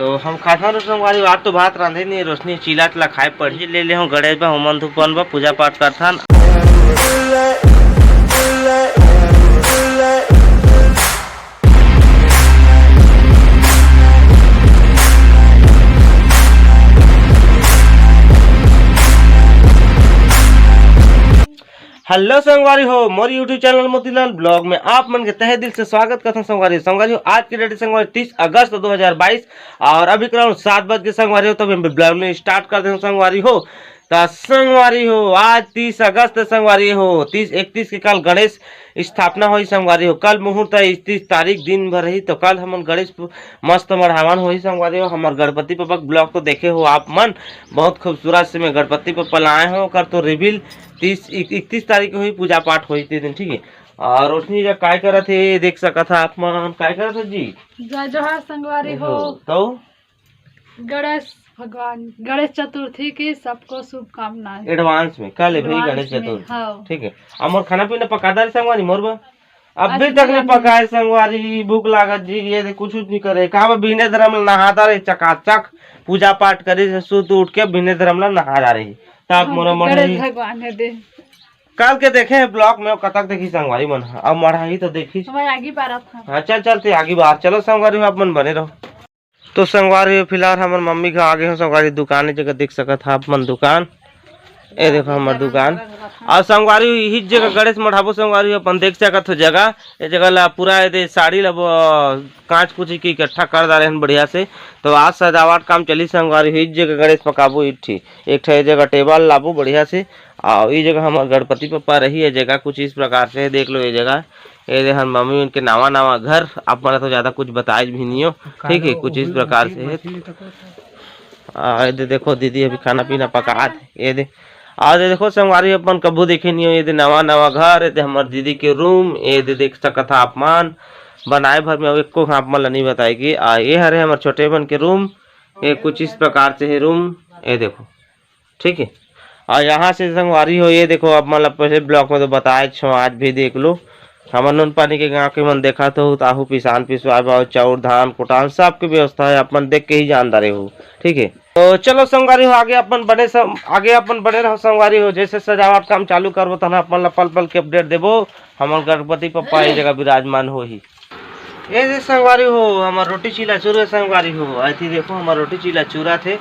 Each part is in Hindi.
तो हम खाता रोशनवारी आज तो भात रांधे नहीं रोशनी चिला टिला खाए पढ़ी ले ले गणेश बा होमन धूपन बा पूजा पाठ करथन। हेलो संगवारी हो मोर यूट्यूब चैनल मोतीलाल ब्लॉग में आप मन के तहे दिल से स्वागत करता हूं। संगवारी हो आज की डेट संगवारी 30 अगस्त 2022 और अभी कराऊँ 7 बज के संगवारी हो तो ब्लॉग में स्टार्ट कर दें संगवारी हो। तो संगवारी हो आज 30 अगस्त संगवारी हो 30-31 के कल गणेश स्थापना हुई संगवारी हो। कल मुहूर्त 31 तारीख दिन भर रही तो कल हम गणेश मस्त मढ़ावन हुई संगवारी हो। हमारे गणपति पप्पा ब्लॉग तो देखे हो आप मन बहुत खूबसूरत से मैं गणपति पप्पा लाए हो कर तो रिविल 31 तारीख हुई पूजा पाठ हुई थी दिन ठीक है। और रोशनी जब काय करत थे देख सका था आप मन काय करत थे जी जय जोहार संगवारी हो। तो गणेश भगवान गणेश चतुर्थी की सबको शुभकामनाएं एडवांस में कल है भाई गणेश चतुर्थी ठीक है। और खाना पीना पका दे संगवारी मोर बा अभी तक नहीं पकाए संगवारी भूख लागत जी ये कुछ नहीं करे कहा बिने धर्म नहाता रहे चकाचक पूजा पाठ करे सुत उठ के बिने धर्म नहा जा रही तब मोरा भगवान है दे कल के देखे हैं ब्लॉग में कतक देखी संगवारी मन अब मढ़ाई तो देखी आगे बार था। हाँ चल चलते आगे बाहर चलो संगवारी आप मन बने रहो। तो संगवारी फिलहाल हमारे मम्मी का आगे हो संगवारी दुकान जगह देख सका था आप मन दुकान ये देखो हमारे दुकान और संगवारी ही जगह गणेश मढ़ाबो संगवारी अपन देख सकत हो जगह ये जगह ला पूरा ये साड़ी ला कांच कुछ की इकट्ठा कर दे रहे बढ़िया से। तो आज सजावट काम चली संगवारी ही जगह गणेश पकाबो एक जगह टेबल लाबो बढ़िया से और ये जगह हमारे गणपति पप्पा रही है जगह कुछ इस प्रकार से देख लो ये जगह ये हम मम्मी उनके नवा घर आप मन तो ज्यादा कुछ बताए भी नहीं हो ठीक है कुछ इस प्रकार से है। देखो दीदी अभी खाना पीना पका ये दे आज देखो संगवारी अपन कबू देखे नहीं हो ये नवा घर ये हमारे दीदी के रूम ये देख सका था आप मान बनाए भर में एक को आप मन नहीं बताएगी ये हरे हमारे छोटे बन के रूम ये कुछ इस प्रकार से है रूम ये देखो ठीक है। और यहाँ से संगवारी हो ये देखो अब मतलब पहले ब्लॉक में तो बताए छो आज भी देख लो हमारे नून पानी के गाँव के मन देखा तो ताहू पिसान पिसवाए भाव चाउर धान कुटान सब की व्यवस्था है अपन देख के ही जानदारे हो ठीक है। तो चलो संगवारी हो आगे अपन बने रहो संगवारी हो जैसे सजावट काम चालू करबो तना अपन पल पल के अपडेट देबो हमारे गणपति पप्पा ये जगह विराजमान हो ही ये संगवारी हो हमारे रोटी चीला चूरा संगवारी हो आई देखो हमारे रोटी चीला चूरा थे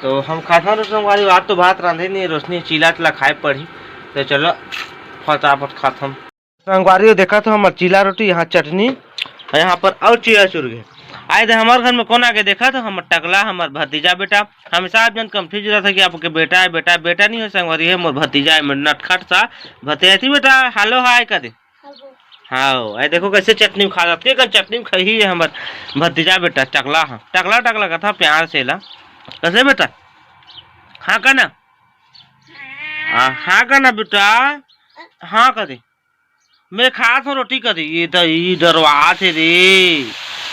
तो हम खाता रोशनवारी आज तो भात रांधे नहीं रोशनी चिला टिला खाए पड़ी तो चलो फटाफट खाता हम संगवारी देखा तो हमारे चिला रोटी यहाँ चटनी यहाँ पर और चिला चुर गए आए थे हमारे घर में कौन आके देखा तो हमारे टकला हमारे भतीजा बेटा हमेशा आप जन कंफ्यूज रहा था कि आपके बेटा है बेटा नहीं हो संगवारी है मोर भतीजा है मेरे नटखट सा भतीजा थी बेटा हेलो हाय कर दे हाँ देखो कैसे चटनी खा जाती है चटनी खाई है हमारे भतीजा बेटा टकला हाँ टकला का था प्यार से ला कैसे बेटा हाँ का ना हाँ का ना बेटा हाँ कर दे मैं खास हूँ रोटी कर दी ये तो डरवा थे रे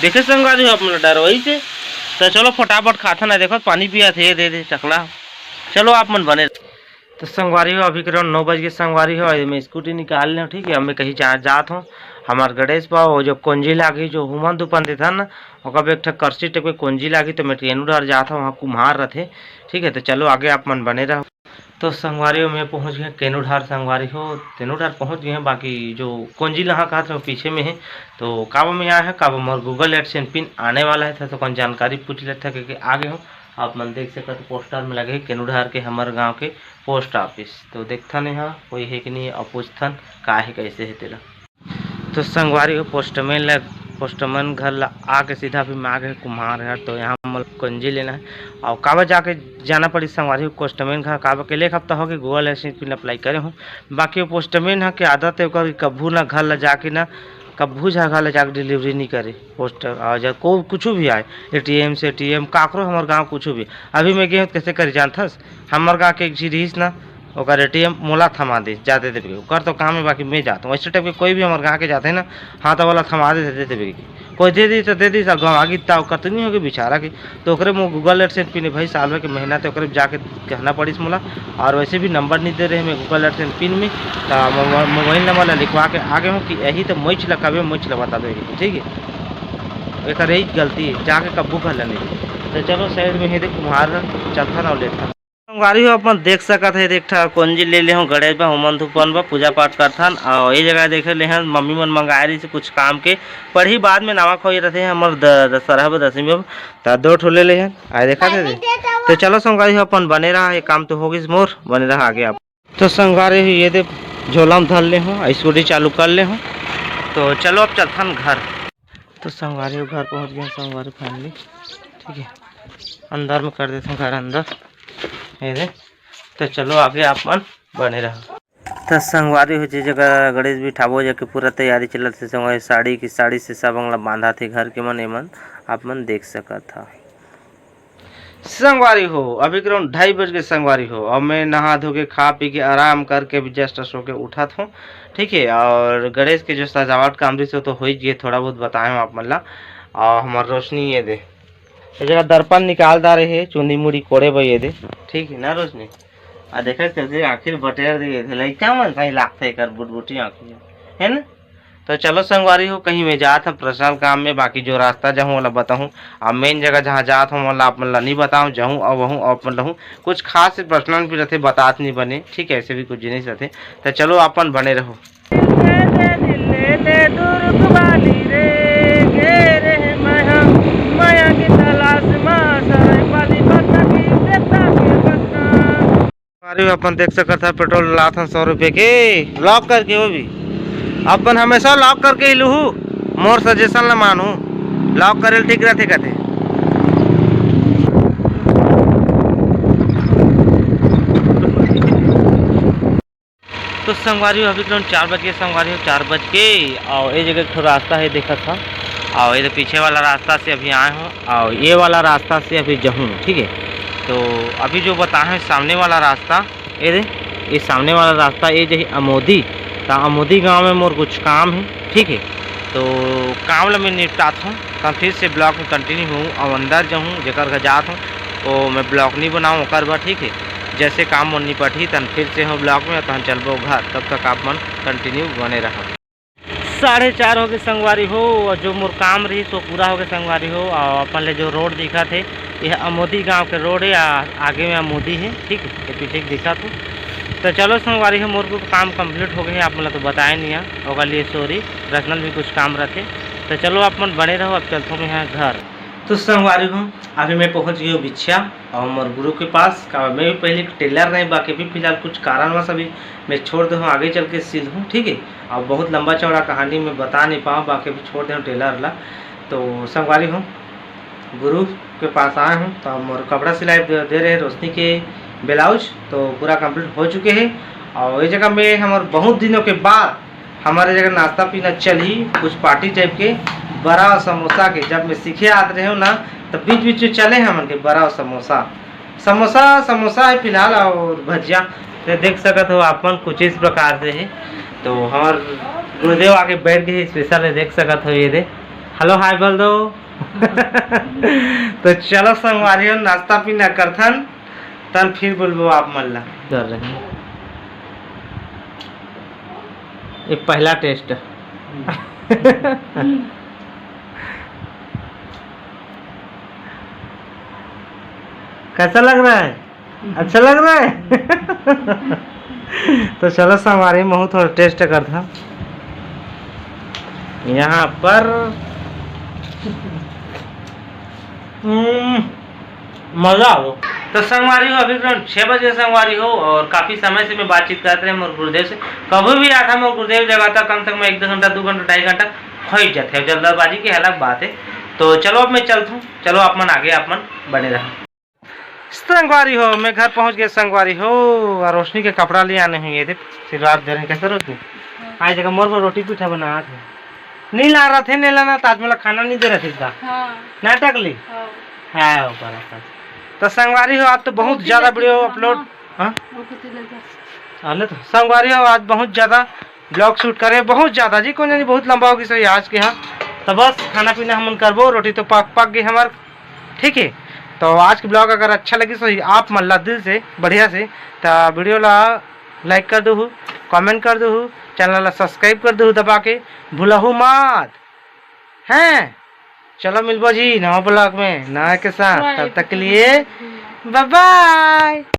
देखे संगवारी हो अपना डरवाई से तो चलो फटाफट खाता ना देखो पानी पिया थे दे टकला चलो आप मन बने। तो संगवारी हो अभी करीब 9 बज के संगवारी हो मैं स्कूटी निकाल ले ठीक है अब मैं कहीं जात हूँ हमारे गणेश बा वो जो कुंजी लागी जो हुमन दुपन देता ना और एक कर्सी टेक कुंजी लागी तो मैं ट्रेन डर जाता हूँ वहाँ कुम्हार रहे ठीक है। तो चलो आगे आप मन बने रहो। तो संगवारी हो मैं पहुँच गए केनुढार संगवारी हो तेनुढार पहुँच गए हैं बाकी जो कुंजी लहाँ कहा था पीछे में है तो काबा में आया है काबा मोर गूगल एडसेंस पिन आने वाला है तो कौन जानकारी पूछ लेता क्योंकि आगे हूँ आप मन देख सकते पोस्टर में लगे केनुढार के हमारे गांव के पोस्ट ऑफिस तो देखता नहीं हाँ कोई है कि नहीं और पूछथन का है कैसे है तेरा। तो संगवारी हो पोस्टमैन घर आके सीधा भी में आगे कुम्हार है तो यहाँ कुंजी लेना है और काबा जाके जाना पड़ी संगवारी पोस्टमैन घर काबा के लिए हफ्ता हो गए गूगल एडसेंस पिन अप्लाई करे हूँ बाकी वो पोस्टमैन है कि आदत है कभू ना घर ला जाके ना कभू जगह ले जाकर डिलीवरी नहीं करे पोस्टर और जब को कुछ भी आए एटीएम से एटीएम काकरो हमारे गांव कुछ भी अभी मैं गए कैसे कर जानथस हमारे गाँव के एक चीज रहीस ना ओकर एटीएम मोला थमा दे जाते देवे ओकर तो काम है बाकी मैं जाता हूँ वैसे टाइप के कोई भी हमारे गाँव के जाते हैं ना हाँ तो वाला थमा दे देवे कोई दे दी तो दे दी सर गाँव आगे कर तो नहीं होगी बेचारा की तो ओकरे में गूगल एडसेंस पिन भाई साल भर के महीना तो ओकरे जाके कहना पड़ी मोला और वैसे भी नंबर नहीं दे रहे मैं गूगल एडसेंस पिन में तो मोबाइल नंबर लिखवा के आगे हूँ कि यही तो मैच लगा मैच बता दो ठीक है एक यही गलती है जाके कब्बू कर लेने तो चलो साइड में ही देख कुम्हार चलता ना लेता संगवारी हो अपन देख सकत है एक ठा कोंजी ले ले हूँ गणेश बा होमन धुपन बा पूजा पाठ करथन और ये जगह देखे ले हैं मम्मी मन मंगाए रही से कुछ काम के पढ़ी बाद में नावा खोई रहते हैं हमर दशहरा ब दसवीं में तो 2 ठो ले ले हैं आए देखा थे तो चलो संगवारी हो अपन बने रहा ये काम तो होगी मोर बने रहा आगे आप तो संगवारी हो ये दे झोला में धर ले हूँ स्कूटी चालू कर ले हूँ तो चलो अब चलथन घर तो संगवारी घर पहुँच गए संगवारी फैमिली ठीक है अंदर में कर देते हैं घर अंदर ये दे तो चलो आगे आप मन बने रहो तो संगवारी हो जगह गणेश बिठाबो जाके पूरा तैयारी चलत है संगवारी साड़ी से सब अंगला बांधा थे घर के मन एमन आप मन देख सका था संगवारी हो अभी करीब 2:30 बज गए संगवारी हो अब मैं नहा धो के खा पी के आराम करके भी जस्ट सो के उठा था ठीक है और गणेश के जो सजावट काम से तो हो ही गए थोड़ा बहुत बताए आप मन ला और हमार रोशनी ये दे ये जगह दर्पण निकाल दा रहे चुंदी मुड़ी कोड़े भाई ये दे ठीक है ना रोशनी आ देखा करके आखिर बटेर दिए थे लइका मन सही लागते कर बुटबुटी आँखी है ना तो चलो संगवारी हो कहीं मैं जात हूँ पर्सनल काम में बाकी जो रास्ता जाऊँ वाला बताऊँ अब मेन जगह जहाँ जात हूँ वाला आप मतलब नहीं बताऊँ जाऊँ और वहूँ और मतलब कुछ खास पर्सनल भी रहते बात नहीं बने ठीक है ऐसे भी कुछ जिनिस रहते तो चलो अपन बने रहो अपन देख सकता था पेट्रोल ला था 100 रुपये के लॉक करके वो भी अपन हमेशा लॉक करके ही लूँ मोर सजेशन ला मानू लॉक करे ठीक रहते कहते तो संगवारी अभी करीब 4 बज के संगवारी 4 बज के और ये जगह थोड़ा रास्ता है देखा था और ये पीछे वाला रास्ता से अभी आए हूँ और ये वाला रास्ता से अभी जाऊँ ठीक है तो अभी जो बताए सामने वाला रास्ता ये सामने वाला रास्ता ये जो अमोदी तो अमोदी गांव में मोर कुछ काम है ठीक है तो काम ला मैं निपटाता हूँ तो फिर से ब्लॉक में कंटिन्यू हूँ और अंदर जाऊँ जकर जात हूँ तो मैं ब्लॉक नहीं बनाऊँ कर बा ठीक है जैसे काम मन निपटी तन फिर से हो ब्लॉक में तहन चलबो घर तब तक आप मन कंटिन्यू बने रहो 4:30 हो गए संगवारी हो और जो मोर काम रही तो पूरा हो गया संगवारी हो और अपन ले जो रोड दिखा थे यह अमोदी गांव के रोड है आगे में अमोदी है ठीक है ये पीछे दिखा तो चलो संगवारी हो मोर को काम कंप्लीट हो गए आप मतलब तो बताए नहीं है होगा लिए सॉरी पर्सनल भी कुछ काम रहते तो चलो आप मन बने रहो अब चलता हूँ यहाँ घर तो संगवारी हूँ अभी मैं पहुँच गई हूँ बिछिया और मोर गुरु के पास मैं भी पहले टेलर नहीं बाकी भी फिलहाल कुछ कारणवश अभी मैं छोड़ दूँ आगे चल के सिल हूँ ठीक है और बहुत लंबा चौड़ा कहानी मैं बता नहीं पाऊँ बाकी भी छोड़ दूँ टेलर ला तो संगवारी हूँ गुरु के पास आए हूँ तो मोर कपड़ा सिलाई दे रहे रोशनी के ब्लाउज तो पूरा कंप्लीट हो चुके हैं और ये जगह में हमारे बहुत दिनों के बाद हमारे जगह नाश्ता पीना चली कुछ पार्टी टाइप के बड़ा और समोसा के जब मैं सीखे आते रहे ना तो बीच बीच में चले हैं हमारे बड़ा और समोसा है फिलहाल और भजिया तो देख सकते हो आप कुछ इस प्रकार से है तो हमारे गुरुदेव आके बैठ गए स्पेशल है देख सकते हो ये दे हेलो हाय बोल दो तो चलो संगवारी नाश्ता पीना करथन तन फिर बोलबो आप मल्ला कर रहे हैं ये पहला टेस्ट कैसा लग रहा है अच्छा लग रहा है तो चलो हमारे मुँह थोड़ा टेस्ट करता यहाँ पर मजा हो तो संगवारी हो अभी 6 बजे संगवारी हो और काफ़ी समय से मैं बातचीत करते रहे मोर गुरुदेव से कभी भी आता मोर गुरुदेव जगह था कम से कम 1 घंटा 2 घंटा 2.5 घंटा हो ही जाते हैं जल्दबाजी की अलग बात है तो चलो अब मैं चलता हूँ चलो आप मन आगे आप मन बने रहा संगवारी हो मैं घर पहुँच गया संगवारी हो और रोशनी के कपड़ा ले आने हैं ये थे आशीर्वाद दे रहे हैं कैसे रोशनी आज जगह मोर पर रोटी पीठा बना थे नहीं ला रहा थे नहीं लाना ताज मला खाना नहीं दे रहे थे नाटक ली है ऊपर तो संगवारी हो आज तो बहुत ज़्यादा वीडियो अपलोड हाँ तो संगवारी हो आज बहुत ज़्यादा ब्लॉग शूट करे बहुत ज़्यादा जी कौन जानी बहुत लंबा होगी सही आज के यहाँ तो बस खाना पीना हम करबो रोटी तो पक गई हमार ठीक है तो आज की ब्लॉग अगर अच्छा लगी तो आप मल्ला दिल से बढ़िया से तो वीडियो ला लाइक कर दो कमेंट कर दो चैनल ला सब्सक्राइब कर दो दबा के भूलहू मत हैं चलो मिलबो जी नवा ब्लॉग में नया के साथ, तब तक के लिए बाय बाय।